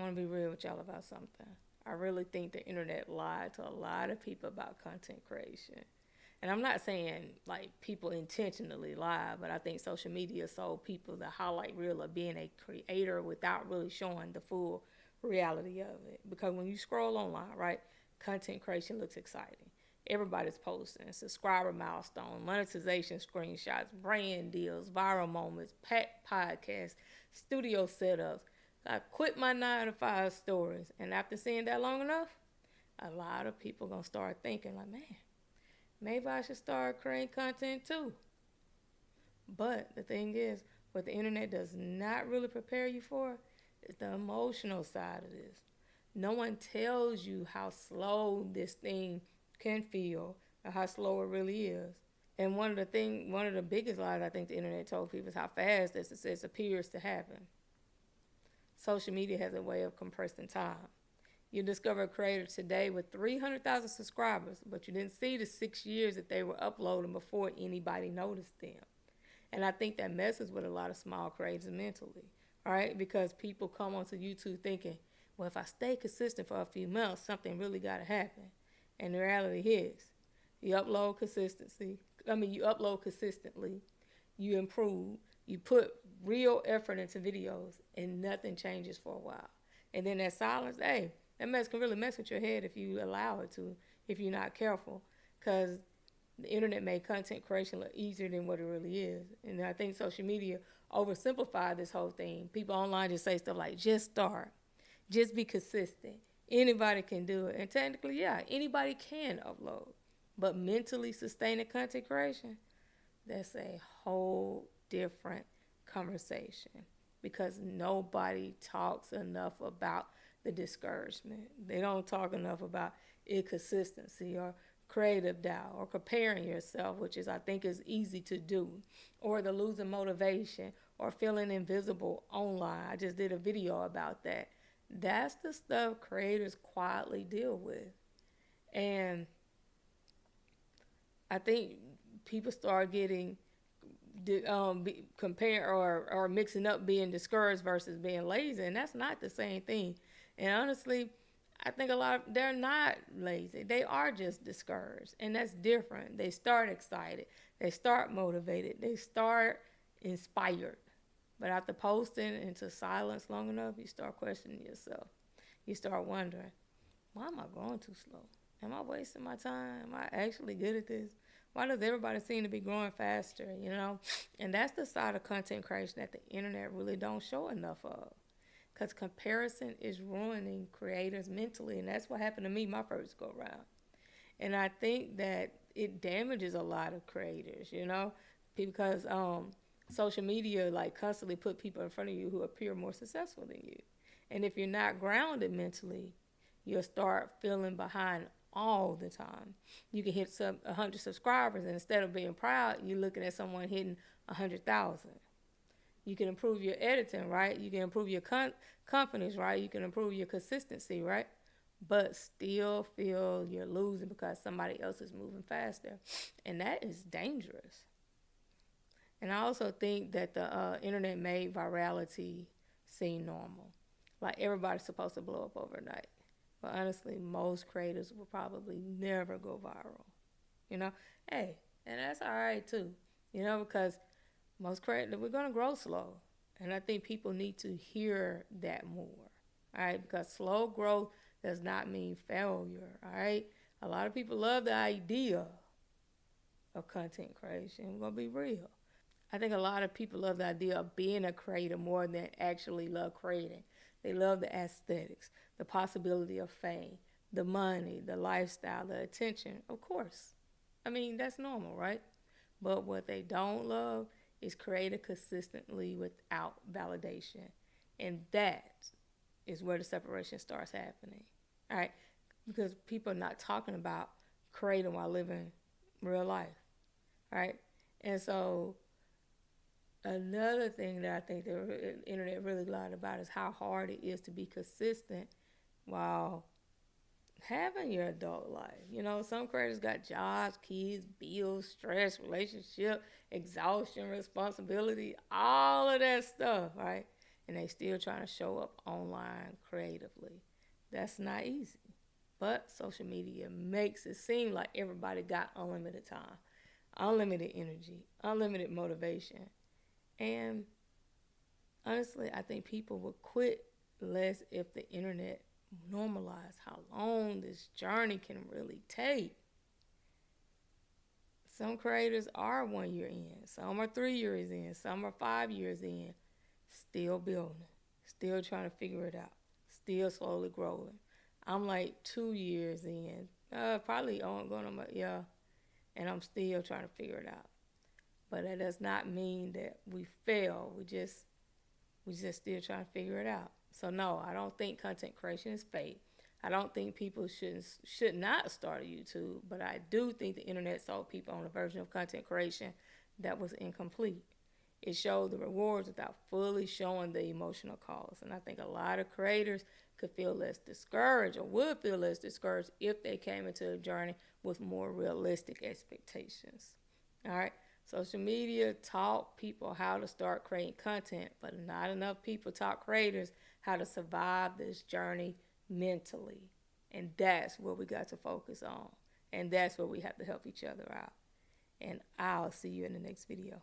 want to be real with y'all about something. I really think the internet lied to a lot of people about content creation. And I'm not saying like people intentionally lie, but I think social media sold people the highlight reel of being a creator without really showing the full reality of it. Because when you scroll online, right, content creation looks exciting. Everybody's posting subscriber milestone, monetization screenshots, brand deals, viral moments, packed podcasts, studio setups. I quit my 9 to 5 stories, and after seeing that long enough, a lot of people gonna start thinking like, man, maybe I should start creating content too. But the thing is, what the internet does not really prepare you for is the emotional side of this. No one tells you how slow this thing can feel or how slow it really is. And one of the biggest lies I think the internet told people is how fast this appears to happen. Social media has a way of compressing time. You discover a creator today with 300,000 subscribers, but you didn't see the 6 years that they were uploading before anybody noticed them. And I think that messes with a lot of small creators mentally, all right? Because people come onto YouTube thinking, well, if I stay consistent for a few months, something really got to happen. And the reality is, you upload consistency. You upload consistently, you improve, you put real effort into videos, and nothing changes for a while. And then that silence, hey, that mess can really mess with your head if you allow it to, if you're not careful. Because the internet made content creation look easier than what it really is. And I think social media oversimplified this whole thing. People online just say stuff like, just start, just be consistent. Anybody can do it. And technically, yeah, anybody can upload. But mentally sustaining content creation, that's a whole different conversation because nobody talks enough about the discouragement. They don't talk enough about inconsistency or creative doubt or comparing yourself, which is I think is easy to do, or the losing motivation or feeling invisible online. I just did a video about that. That's the stuff creators quietly deal with. And I think people start getting compare or mixing up being discouraged versus being lazy, and that's not the same thing. And honestly, I think a lot of they're not lazy. They are just discouraged, and that's different. They start excited, they start motivated, they start inspired. But after posting into silence long enough, you start questioning yourself. You start wondering, why am I going too slow? Am I wasting my time? Am I actually good at this? Why does everybody seem to be growing faster, you know? And that's the side of content creation that the internet really don't show enough of. Because comparison is ruining creators mentally. And that's what happened to me my first go round. And I think that it damages a lot of creators, you know? Because social media like constantly put people in front of you who appear more successful than you. And if you're not grounded mentally, you'll start feeling behind all the time. You can hit 100 subscribers, and instead of being proud, you're looking at someone hitting 100,000. You can improve your editing, right? You can improve your companies, right? You can improve your consistency, right? But still feel you're losing because somebody else is moving faster. And that is dangerous. And I also think that the internet made virality seem normal. Like everybody's supposed to blow up overnight. But honestly, most creators will probably never go viral. You know, hey, and that's all right too. You know, because most creators, we're going to grow slow. And I think people need to hear that more. All right, because slow growth does not mean failure. All right, a lot of people love the idea of content creation. We're going to be real. I think a lot of people love the idea of being a creator more than actually love creating. They love the aesthetics, the possibility of fame, the money, the lifestyle, the attention. Of course. I mean, that's normal, right? But what they don't love is creating consistently without validation. And that is where the separation starts happening. All right? Because people are not talking about creating while living real life. All right? And so another thing that I think the internet really lied about is how hard it is to be consistent while having your adult life. You know, some creators got jobs, kids, bills, stress, relationship, exhaustion, responsibility, all of that stuff, right? and they still trying to show up online creatively. That's not easy. But social media makes it seem like everybody got unlimited time, unlimited energy, unlimited motivation. And honestly, I think people would quit less if the internet normalized how long this journey can really take. Some creators are 1 year in, some are 3 years in, some are 5 years in, still building, still trying to figure it out, still slowly growing. I'm like 2 years in, probably on going on my, yeah, and I'm still trying to figure it out. But that does not mean that we fail. We just still trying to figure it out. So no, I don't think content creation is fake. I don't think people should not start a YouTube, but I do think the internet sold people on a version of content creation that was incomplete. It showed the rewards without fully showing the emotional cost. And I think a lot of creators could feel less discouraged or would feel less discouraged if they came into the journey with more realistic expectations. All right. Social media taught people how to start creating content, but not enough people taught creators how to survive this journey mentally. And that's what we got to focus on. And that's where we have to help each other out. And I'll see you in the next video.